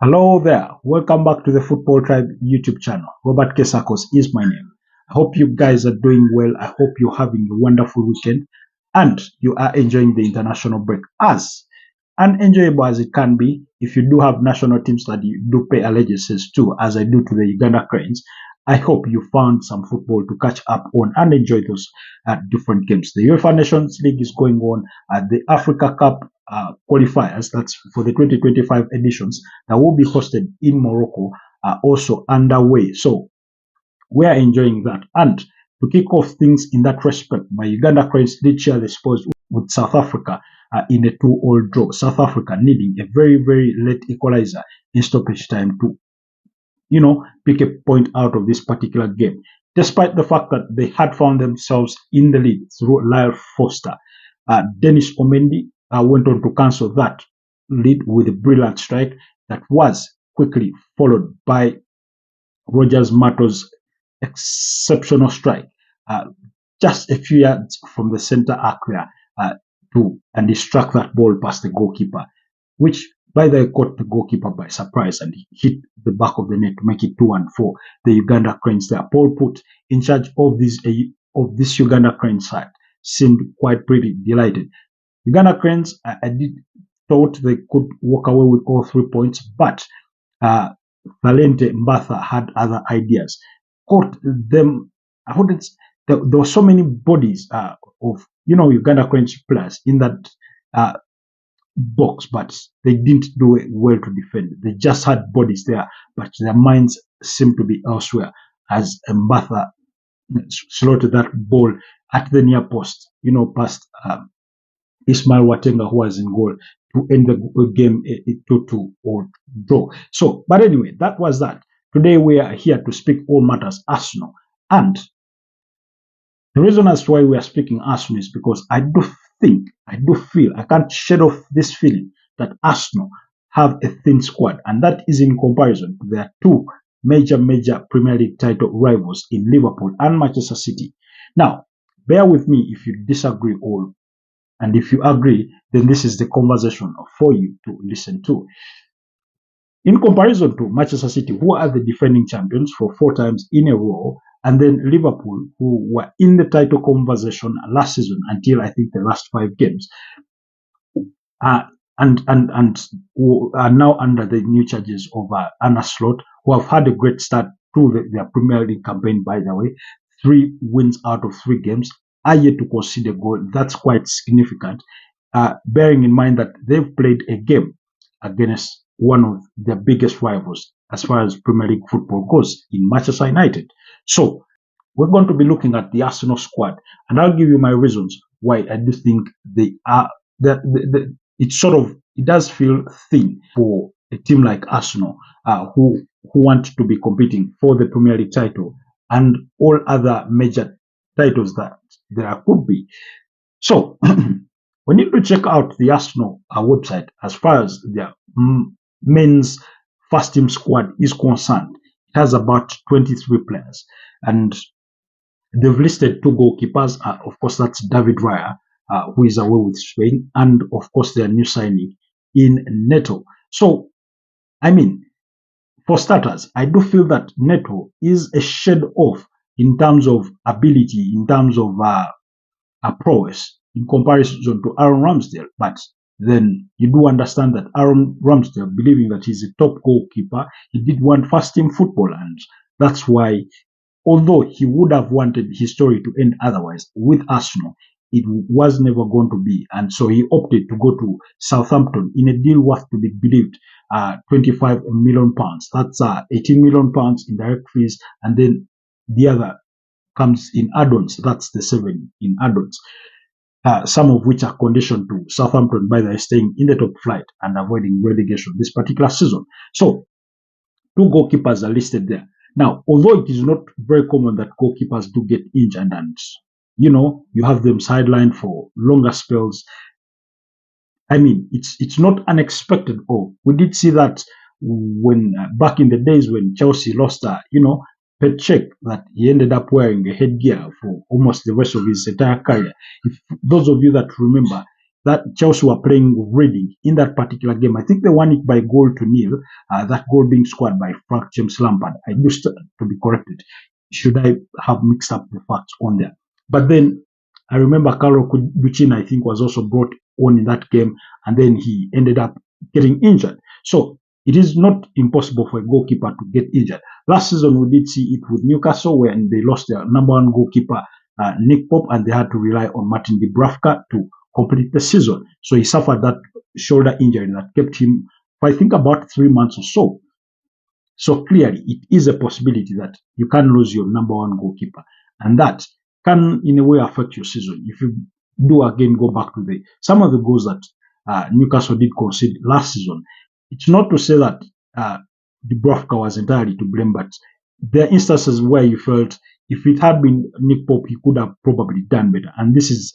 Hello there. Welcome back to the Football Tribe YouTube channel. Robert Kesakos is my name. I hope you guys are doing well. I hope you're having a wonderful weekend and you are enjoying the international break as unenjoyable as it can be. If you do have national teams that you do pay allegiances to, as I do to the Uganda Cranes, I hope you found some football to catch up on and enjoy those different games. The UEFA Nations League is going on. The Africa Cup qualifiers, that's for the 2025 editions, that will be hosted in Morocco, are also underway. So we are enjoying that. And to kick off things in that respect, my Uganda Cranes did share the spoils with South Africa in a 2-all draw. South Africa needing a very, very late equalizer in stoppage time to pick a point out of this particular game. Despite the fact that they had found themselves in the lead through Lyle Foster, Dennis Omendi went on to cancel that lead with a brilliant strike that was quickly followed by Rogers Mato's exceptional strike, uh, just a few yards from the center arc there, and he struck that ball past the goalkeeper, which by the way caught the goalkeeper by surprise and hit the back of the net to make it 2-1 for the Uganda Cranes there. Paul Put, in charge of this Uganda Cranes side, seemed quite pretty delighted. Uganda Cranes, I did thought they could walk away with all 3 points, but Valente Mbatha had other ideas. Caught them. I wouldn't. There were so many bodies of Uganda Cranes players in that box, but they didn't do it well to defend. They just had bodies there, but their minds seemed to be elsewhere. As Mbatha slaughtered that ball at the near post, past Ismail Watenga, who was in goal, to end the game 2-2 or draw. So, but anyway, that was that. Today we are here to speak all matters Arsenal. And the reason as to why we are speaking Arsenal is because I do feel, I can't shed off this feeling that Arsenal have a thin squad. And that is in comparison to their two major Premier League title rivals in Liverpool and Manchester City. Now, bear with me if you disagree or and if you agree, then this is the conversation for you to listen to. In comparison to Manchester City, who are the defending champions for 4 times in a row, and then Liverpool, who were in the title conversation last season until I think the last 5 games, and who are now under the new charges of Anna Slot, who have had a great start to their Premier League campaign, by the way. 3 wins out of 3 games, are yet to concede a goal. That's quite significant, bearing in mind that they've played a game against one of their biggest rivals as far as Premier League football goes in Manchester United. So we're going to be looking at the Arsenal squad, and I'll give you my reasons why I do think they are. It does feel thin for a team like Arsenal, who want to be competing for the Premier League title and all other major titles that there could be. So we need to check out the Arsenal website as far as their men's first team squad is concerned. It has about 23 players, and they've listed 2 goalkeepers. Of course, that's David Raya, who is away with Spain, and of course their new signing in Neto. So, I mean, for starters, I do feel that Neto is a shade off in terms of ability, in terms of prowess, in comparison to Aaron Ramsdale. But then you do understand that Aaron Ramsdale, believing that he's a top goalkeeper, he did want first team football, and that's why, although he would have wanted his story to end otherwise with Arsenal, it was never going to be, and so he opted to go to Southampton in a deal worth, to be believed, 25 million pounds. That's 18 million pounds in direct fees, and then the other comes in add-ons. That's the 7 in add-ons, some of which are conditioned to Southampton by their staying in the top flight and avoiding relegation this particular season. So 2 goalkeepers are listed there. Now, although it is not very common that goalkeepers do get injured and you have them sidelined for longer spells, I mean, it's not unexpected. Oh, we did see that when back in the days when Chelsea lost, pet check that he ended up wearing a headgear for almost the rest of his entire career. If those of you that remember, that Chelsea were playing Reading in that particular game. I think they won it by 1-0. That goal being scored by Frank James Lampard. I used to be corrected. Should I have mixed up the facts on there? But then I remember Carlo Cucina, I think, was also brought on in that game, and then he ended up getting injured. So it is not impossible for a goalkeeper to get injured. Last season, we did see it with Newcastle when they lost their number one goalkeeper, Nick Pope, and they had to rely on Martin Dubravka to complete the season. So he suffered that shoulder injury that kept him for, I think, about 3 months or so. So clearly, it is a possibility that you can lose your number one goalkeeper, and that can, in a way, affect your season. If you do again go back to some of the goals that Newcastle did concede last season, it's not to say that Dubravka was entirely to blame, but there are instances where you felt if it had been Nick Pope, he could have probably done better. And this is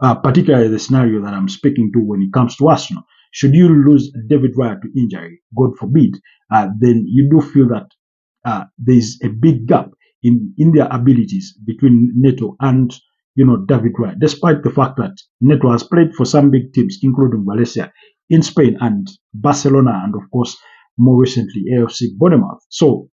particularly the scenario that I'm speaking to when it comes to Arsenal. Should you lose David Raya to injury, God forbid, then you do feel that there's a big gap in their abilities between Neto and David Raya, despite the fact that Neto has played for some big teams, including Valencia in Spain and Barcelona, and of course, more recently, AFC Bournemouth. So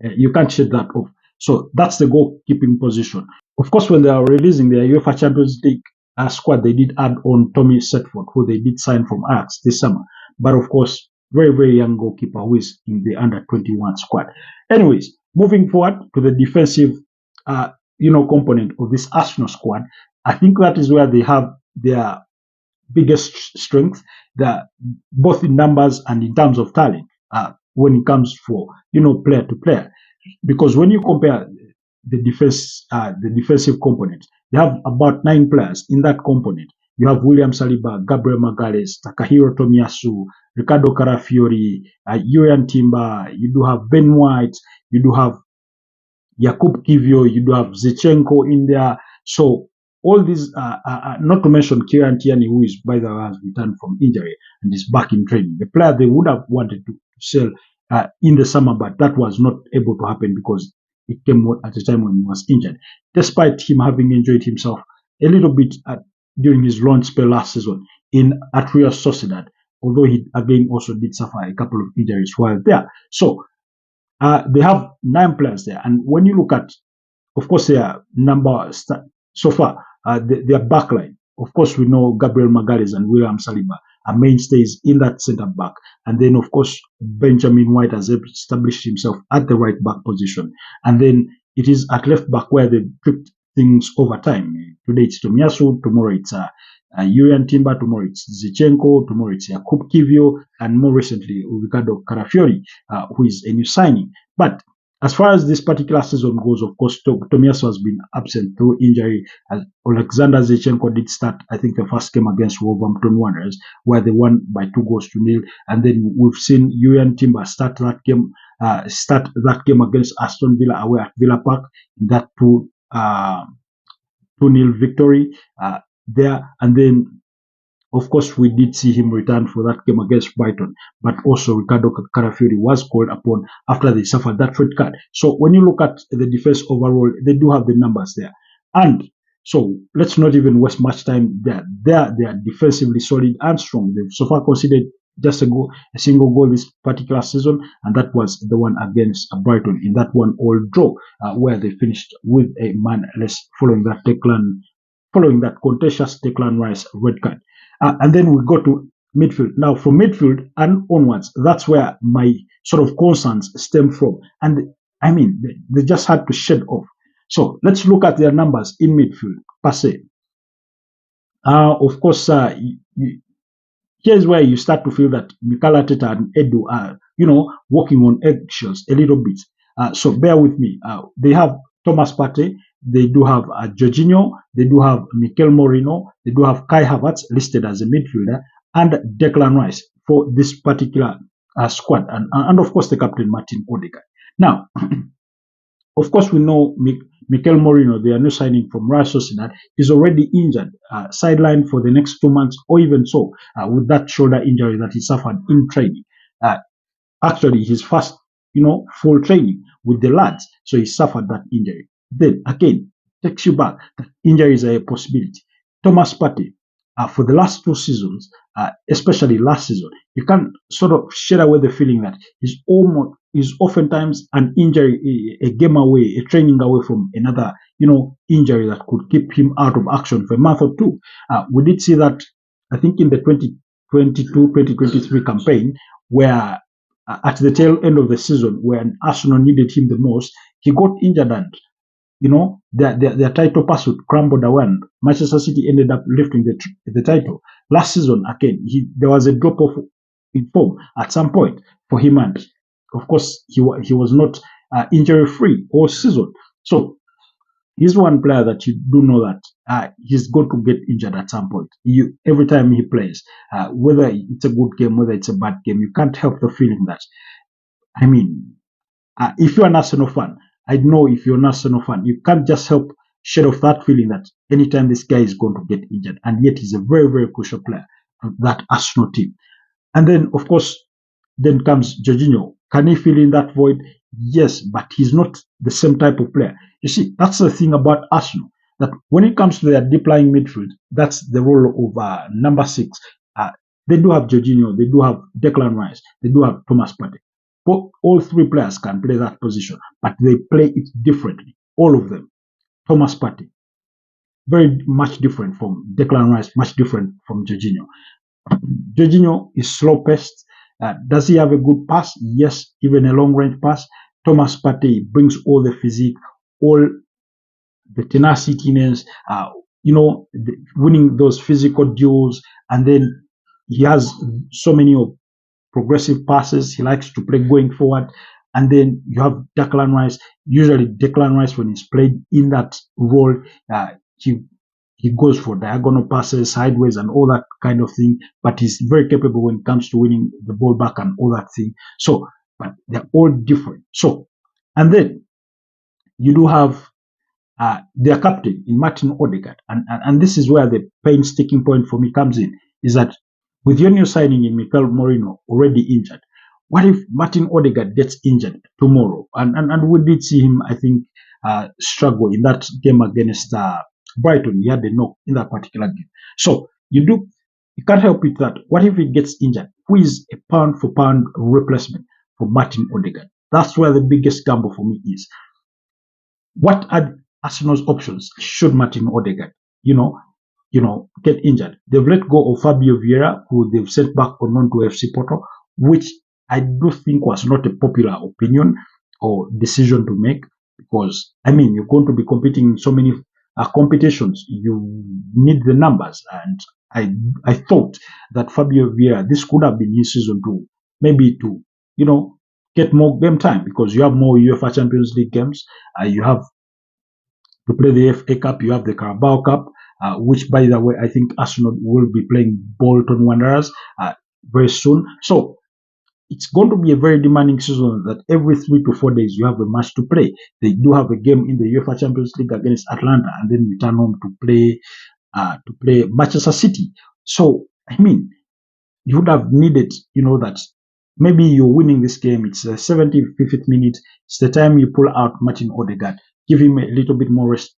you can't shut that off. So that's the goalkeeping position. Of course, when they are releasing their UEFA Champions League squad, they did add on Tommy Setford, who they did sign from Ajax this summer. But of course, very, very young goalkeeper who is in the under-21 squad. Anyways, moving forward to the defensive, component of this Arsenal squad, I think that is where they have their biggest strength, both in numbers and in terms of talent, when it comes for player to player. Because when you compare the defensive component, they have about 9 players in that component. You have William Saliba, Gabriel Magalhaes, Takahiro Tomiyasu, Ricardo Carafiori, Yurian Timber. You do have Ben White. You do have Jakub Kivio. You do have Zichenko in there. So all these, not to mention Kieran Tierney, who is, by the way, has returned from injury and is back in training. The player they would have wanted to sell in the summer, but that was not able to happen because it came at a time when he was injured. Despite him having enjoyed himself a little bit during his loan spell last season at Real Sociedad, although he again also did suffer a couple of injuries while there. So they have 9 players there, and when you look at, of course, their number so far, their backline. Of course, we know Gabriel Magalhaes and William Saliba are mainstays in that centre back. And then, of course, Benjamin White has established himself at the right back position. And then it is at left back where they flipped things over time. Today it's Tomiyasu, tomorrow it's Yurian Timber, tomorrow it's Zichenko, tomorrow it's Jakub Kivio, and more recently Ricardo Carafiori, who is a new signing. But as far as this particular season goes, of course, Tomiyasu has been absent through injury. Alexander Zichenko did start, I think, the first game against Wolverhampton Wanderers, where they won by 2-0. And then we've seen Yurian Timber start that game against Aston Villa away at Villa Park, in that 2-0 victory there. And then, of course, we did see him return for that game against Brighton, but also Ricardo Carafiori was called upon after they suffered that red card. So when you look at the defense overall, they do have the numbers there. And so let's not even waste much time there. They are defensively solid and strong. They've so far conceded just a single goal this particular season, and that was the one against Brighton in that 1-1 draw, where they finished with a man less following that contentious Declan Rice red card. And then we go to midfield. Now, from midfield and onwards, that's where my sort of concerns stem from. And I mean, they just had to shed off. So let's look at their numbers in midfield, per se. Of course, here's where you start to feel that Mikel Arteta and Edu are, walking on eggshells a little bit. So bear with me. They have Thomas Partey. They do have Jorginho, they do have Mikel Merino, they do have Kai Havertz listed as a midfielder, and Declan Rice for this particular squad, and of course the captain Martin Odegaard. Now, of course we know Mikel Merino, their new signing from Real Sociedad, is already injured, sidelined for the next 2 months, or even so, with that shoulder injury that he suffered in training. Actually, his first, full training with the lads, so he suffered that injury. Then again, takes you back that injuries are a possibility. Thomas Partey, for the last 2 seasons, especially last season, you can't sort of shed away the feeling that he's oftentimes an injury, a game away, a training away from another, injury that could keep him out of action for a month or two. We did see that, I think, in the 2022-2023 campaign, where at the tail end of the season, when Arsenal needed him the most, he got injured and their title pursuit crumbled away, and Manchester City ended up lifting the title. Last season, again, there was a drop off in form at some point for him, and of course, he was not injury free all season. So he's one player that you do know that he's going to get injured at some point. Every time he plays, whether it's a good game, whether it's a bad game, you can't help the feeling that, I mean, if you're an Arsenal fan, I know if you're an Arsenal fan, you can't just help shed off that feeling that anytime this guy is going to get injured, and yet he's a very, very crucial player to that Arsenal team. And then, of course, then comes Jorginho. Can he fill in that void? Yes, but he's not the same type of player. You see, that's the thing about Arsenal, that when it comes to their deep lying midfield, that's the role of number 6. They do have Jorginho, they do have Declan Rice, they do have Thomas Partey. All 3 players can play that position, but they play it differently. All of them. Thomas Partey, very much different from Declan Rice, much different from Jorginho. Jorginho is slow-paced. Does he have a good pass? Yes, even a long-range pass. Thomas Partey brings all the physique, all the tenacity, winning those physical duels, and then he has so many progressive passes. He likes to play going forward. And then you have Declan Rice. Usually Declan Rice, when he's played in that role, he goes for diagonal passes, sideways, and all that kind of thing. But he's very capable when it comes to winning the ball back and all that thing. So, but they're all different. So, and then you do have their captain in Martin Odegaard. And this is where the painstaking point for me comes in, is that with your new signing in Mikel Merino already injured, what if Martin Odegaard gets injured tomorrow? And we did see him, I think, struggle in that game against Brighton. He had a knock in that particular game. So you can't help it that what if he gets injured? Who is a pound for pound replacement for Martin Odegaard? That's where the biggest gamble for me is. What are Arsenal's options should Martin Odegaard, get injured? They've let go of Fabio Vieira, who they've sent back on loan to FC Porto, which I do think was not a popular opinion or decision to make, because, you're going to be competing in so many competitions. You need the numbers, and I thought that Fabio Vieira, this could have been his season to get more game time, because you have more UEFA Champions League games. You have to play the FA Cup, you have the Carabao Cup, which, by the way, I think Arsenal will be playing Bolton Wanderers very soon. So it's going to be a very demanding season, that every 3 to 4 days you have a match to play. They do have a game in the UEFA Champions League against Atlanta, and then return home to play Manchester City. So, you would have needed, that maybe you're winning this game, it's 75th minute, it's the time you pull out Martin Odegaard, give him a little bit more rest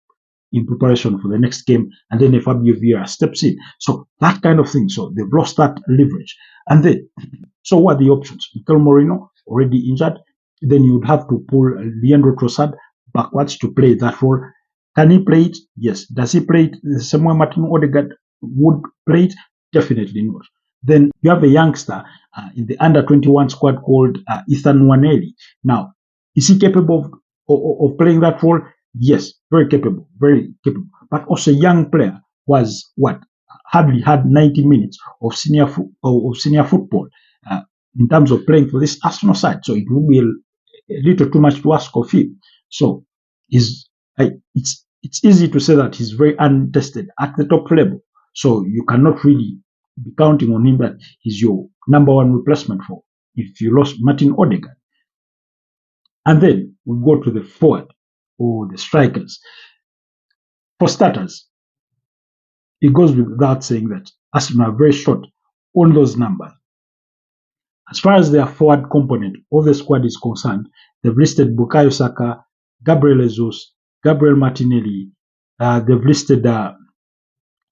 in preparation for the next game, and then if Fabio Vieira steps in. So that kind of thing. So they've lost that leverage. And then, so what are the options? Mikel Merino, already injured. Then you would have to pull Leandro Trossard backwards to play that role. Can he play it? Yes. Does he play it the same way Martin Odegaard would play it? Definitely not. Then you have a youngster in the under-21 squad called Ethan Nwaneri. Now, is he capable of playing that role? Yes, very capable, very capable. But also a young player was hardly had 90 minutes of senior football in terms of playing for this Arsenal side. So it would be a little too much to ask of him. So it's easy to say that he's very untested at the top level. So you cannot really be counting on him that he's your number one replacement for if you lost Martin Odegaard. And then we go to the forward or the strikers. For starters, it goes without saying that Arsenal are very short on those numbers. As far as their forward component of the squad is concerned, they've listed Bukayo Saka, Gabriel Jesus, Gabriel Martinelli, they've listed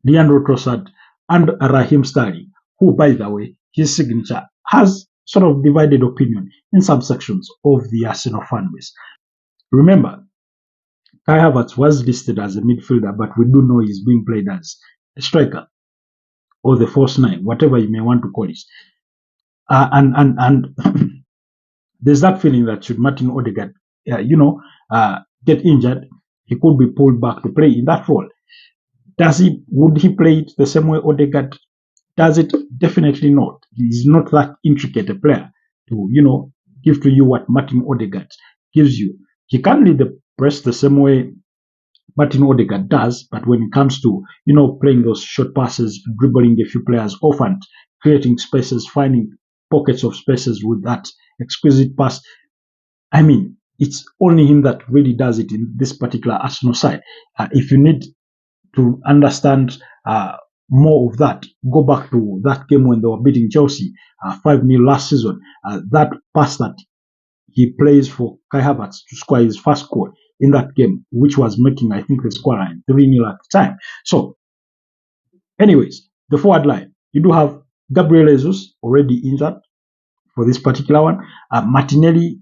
Leandro Trossard, and Raheem Sterling, who, by the way, his signature has sort of divided opinion in some sections of the Arsenal fan base. Remember, Kai Havertz was listed as a midfielder, but we do know he's being played as a striker or the false nine, whatever you may want to call it. And there's that feeling that should Martin Odegaard, get injured, he could be pulled back to play in that role. Would he play it the same way Odegaard does it? Definitely not. He's not that intricate a player to, give to you what Martin Odegaard gives you. He can't lead the press the same way Martin Odegaard does, but when it comes to, playing those short passes, dribbling a few players off and creating spaces, finding pockets of spaces with that exquisite pass, I mean, it's only him that really does it in this particular Arsenal side. If you need to understand more of that, go back to that game when they were beating Chelsea 5-0 last season. That pass that he plays for Kai Havertz to score his first goal in that game, which was making, I think, the scoreline 3-0 at the time. So, anyways, the forward line, you do have Gabriel Jesus already injured for this particular one. Martinelli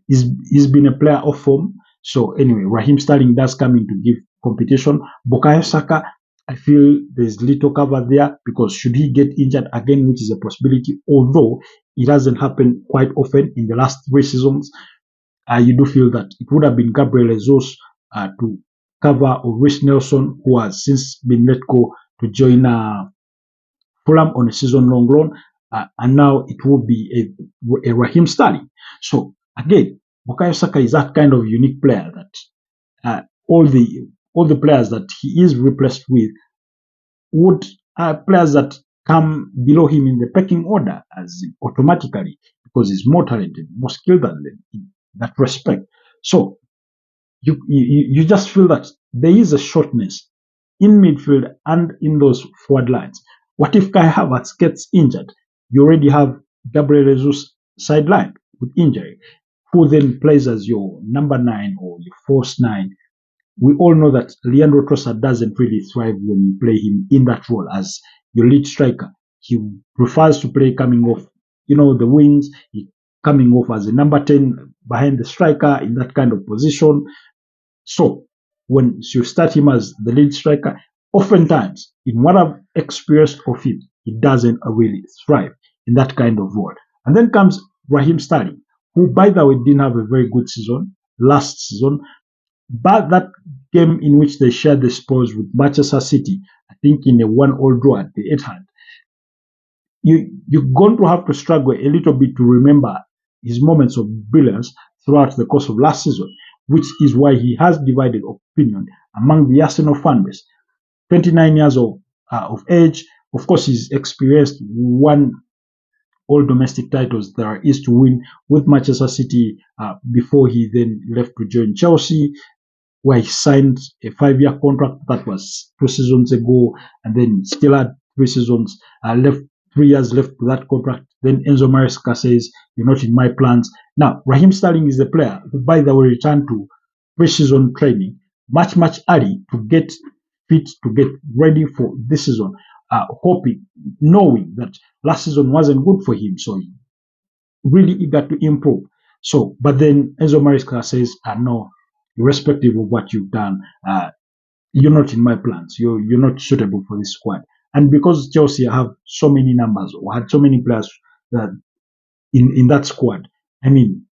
he's been a player of form. So anyway, Raheem Sterling does come in to give competition. Bukayo Saka, I feel there's little cover there because should he get injured again, which is a possibility, although it hasn't happened quite often in the last 3 seasons, you do feel that it would have been Gabriel Jesus to cover Reece Nelson, who has since been let go to join Fulham on a season-long loan, and now it will be a Raheem Sterling. So again, Bukayo Saka is that kind of unique player that all the players that he is replaced with would players that come below him in the pecking order as automatically because he's more talented, more skilled than them in that respect. So you just feel that there is a shortness in midfield and in those forward lines. What if Kai Havertz gets injured? You already have Gabriel Jesus sidelined with injury, who then plays as your number 9 or your false 9. We all know that Leandro Trossard doesn't really thrive when you play him in that role as your lead striker. He prefers to play coming off, the wings, coming off as a number 10 behind the striker in that kind of position. So when you start him as the lead striker, oftentimes, in what I've experienced of him, he doesn't really thrive in that kind of role. And then comes Raheem Sterling, who, by the way, didn't have a very good season last season. But that game in which they shared the spoils with Manchester City, I think in a 1-1 draw at the Etihad, you're going to have to struggle a little bit to remember his moments of brilliance throughout the course of last season, which is why he has divided opinion among the Arsenal fan base. 29 years of age. Of course, he's experienced won all domestic titles there is to win with Manchester City before he then left to join Chelsea, where he signed a 5-year contract that was 2 seasons ago, and then still had 3 seasons left, 3 years left to that contract. Then Enzo Maresca says, "You're not in my plans." Now, Raheem Sterling is the player who, by the way, returned to pre-season training much early to get fit, to get ready for this season, hoping, knowing that last season wasn't good for him, so he really eager to improve. So, but then Enzo Maresca says, "No, irrespective of what you've done, you're not in my plans. You're not suitable for this squad." And because Chelsea have so many numbers or had so many players in that squad, I mean,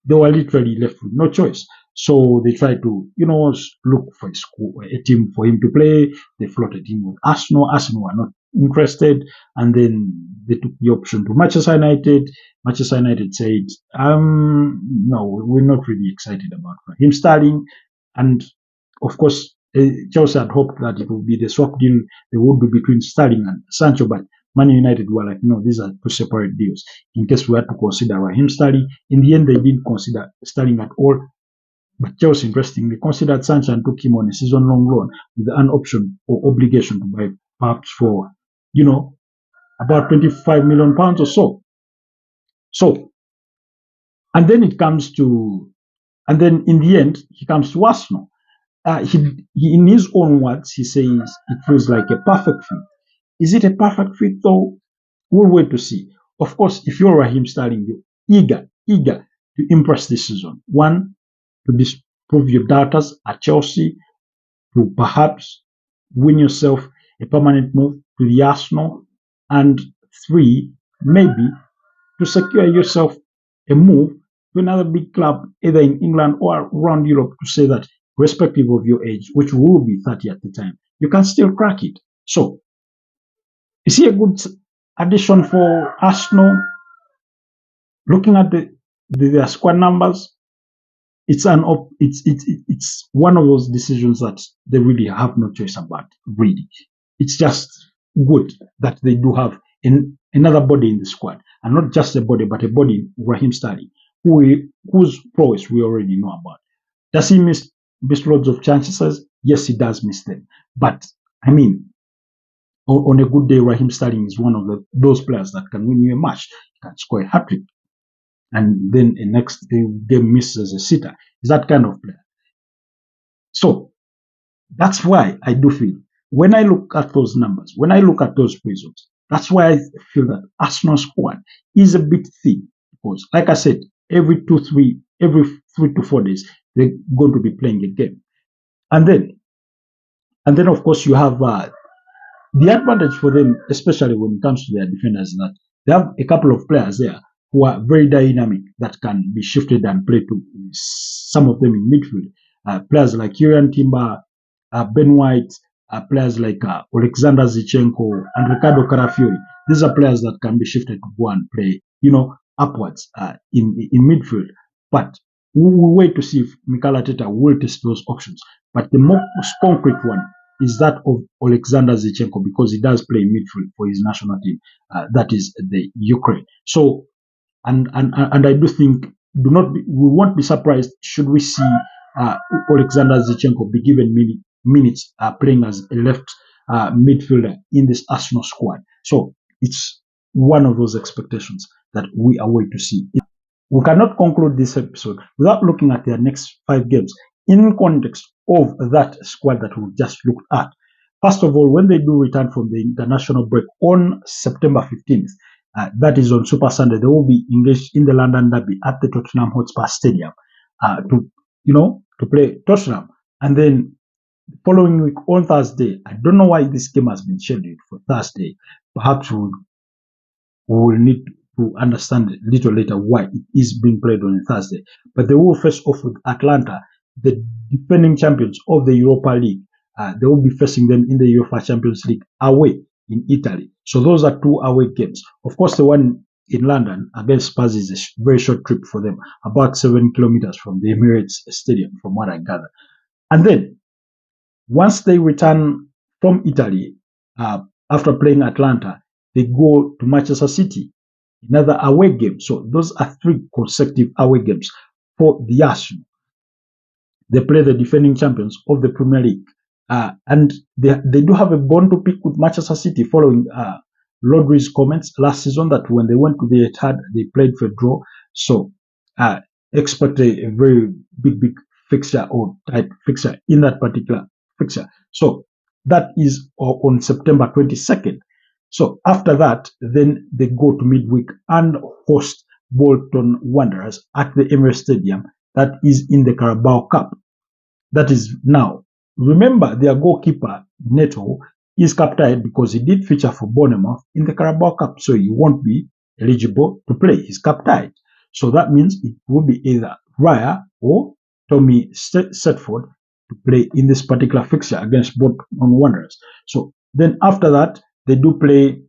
they were literally left with no choice. So they tried to, look for a team for him to play. They floated him with Arsenal. Arsenal were not interested. And then they took the option to Manchester United. Manchester United said, no, we're not really excited about him Sterling. And of course, Chelsea had hoped that it would be the swap deal they would do between Sterling and Sancho, but Man United were like, no, these are 2 separate deals. In case we had to consider Raheem Sterling, in the end, they didn't consider Sterling at all. But Chelsea, interestingly, considered Sancho and took him on a season-long loan with an option or obligation to buy perhaps for, about £25 million or so. So, and then in the end, he comes to Arsenal. he, in his own words, he says it feels like a perfect fit. Is it a perfect fit though? We'll wait to see. Of course, if you're Raheem Sterling, you're eager to impress this season. One, to disprove your doubters at Chelsea, to perhaps win yourself a permanent move to the Arsenal, and three, maybe to secure yourself a move to another big club, either in England or around Europe, to say that, respective of your age, which will be 30 at the time, you can still crack it. So, is he a good addition for Arsenal? Looking at their squad numbers, it's it's one of those decisions that they really have no choice about. Really, it's just good that they do have another body in the squad, and not just a body, but a body, Raheem Sterling, whose prowess we already know about. Does he miss loads of chances? Yes, he does miss them. But I mean, on a good day, Raheem Sterling is one of those players that can win you a match. He can score a hat trick, and then a next game misses as a sitter. Is that kind of player. So that's why I do feel, when I look at those numbers, when I look at those results, that's why I feel that Arsenal squad is a bit thin. Because, like I said, every 3 to 4 days, they're going to be playing a game. And then of course, you have the advantage for them, especially when it comes to their defenders, is that they have a couple of players there who are very dynamic that can be shifted and play to some of them in midfield. Players like Kieran Timber, Ben White, players like Alexander Zichenko and Ricardo Carafiori. These are players that can be shifted to go and play, upwards in midfield. But we'll wait to see if Mikel Arteta will test those options. But the most concrete one is that of Alexander Zichenko, because he does play midfield for his national team. That is the Ukraine. So, and I do think, we won't be surprised should we see Alexander Zichenko be given minutes playing as a left midfielder in this Arsenal squad. So it's one of those expectations that we are waiting to see. We cannot conclude this episode without looking at their next 5 games in context of that squad that we just looked at. First of all, when they do return from the international break on September 15th, that is on Super Sunday, they will be engaged in the London Derby at the Tottenham Hotspur Stadium to play Tottenham. And then following week on Thursday, I don't know why this game has been scheduled for Thursday. Perhaps we will need to understand a little later why it is being played on a Thursday. But they will face off with Atlanta, the defending champions of the Europa League. They will be facing them in the UEFA Champions League away in Italy. So those are 2 away games. Of course, the one in London against Spurs is a very short trip for them, about 7 kilometers from the Emirates Stadium, from what I gather. And then, once they return from Italy, after playing Atlanta, they go to Manchester City, another away game. So those are 3 consecutive away games for the Arsenal. They play the defending champions of the Premier League. And they do have a bone to pick with Manchester City, following Rodri's comments last season that when they went to the Etihad, they played for a draw. So expect a very big fixture or type fixture in that particular fixture. So that is on September 22nd. So after that, then they go to midweek and host Bolton Wanderers at the Emirates Stadium. That is in the Carabao Cup. That is now. Remember, their goalkeeper, Neto, is captain because he did feature for Bournemouth in the Carabao Cup, so he won't be eligible to play. He's captain. So that means it will be either Raya or Tommy Setford to play in this particular fixture against Bolton Wanderers. So then after that, they do play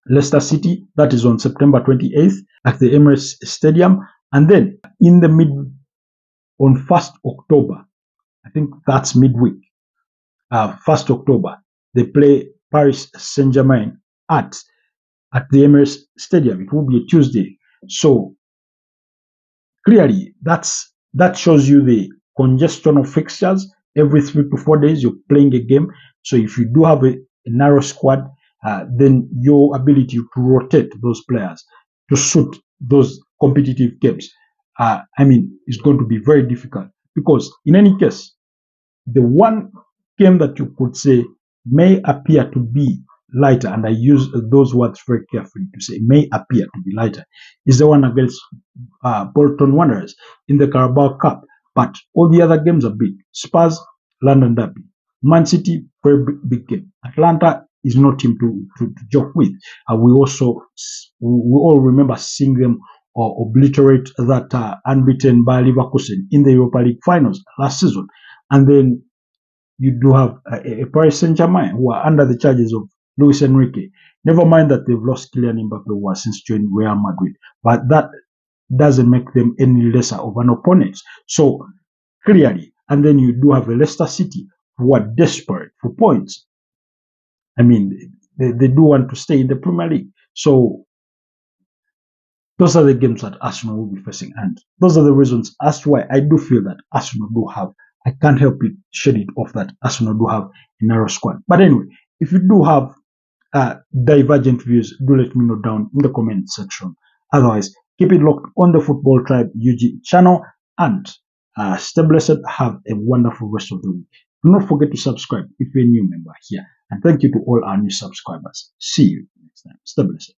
Leicester City. That is on September 28th at the Emirates Stadium. And then on 1st October, I think that's midweek, 1st October, they play Paris Saint-Germain at the Emirates Stadium. It will be a Tuesday. So clearly, that shows you the congestion of fixtures. Every 3 to 4 days, you're playing a game. So if you do have a narrow squad, then your ability to rotate those players to suit those competitive games, is going to be very difficult. Because in any case, the one game that you could say may appear to be lighter, and I use those words very carefully to say may appear to be lighter, is the one against Bolton Wanderers in the Carabao Cup. But all the other games are big. Spurs, London Derby. Man City, very big game. Atlanta is no team to joke with. We all remember seeing them obliterate that unbeaten by Leverkusen in the Europa League finals last season. And then you do have a Paris Saint-Germain who are under the charges of Luis Enrique. Never mind that they've lost Kylian Mbappe who has since joined Real Madrid. But that doesn't make them any lesser of an opponent. So clearly, and then you do have a Leicester City who are desperate for points. I mean, they do want to stay in the Premier League. So those are the games that Arsenal will be facing. And those are the reasons as to why I do feel that Arsenal do have, I can't help it, shed it off that Arsenal do have a narrow squad. But anyway, if you do have divergent views, do let me know down in the comment section. Otherwise, keep it locked on the Football Tribe UG channel, and stay blessed. Have a wonderful rest of the week. Do not forget to subscribe if you're a new member here. And thank you to all our new subscribers. See you next time. Stay blessed.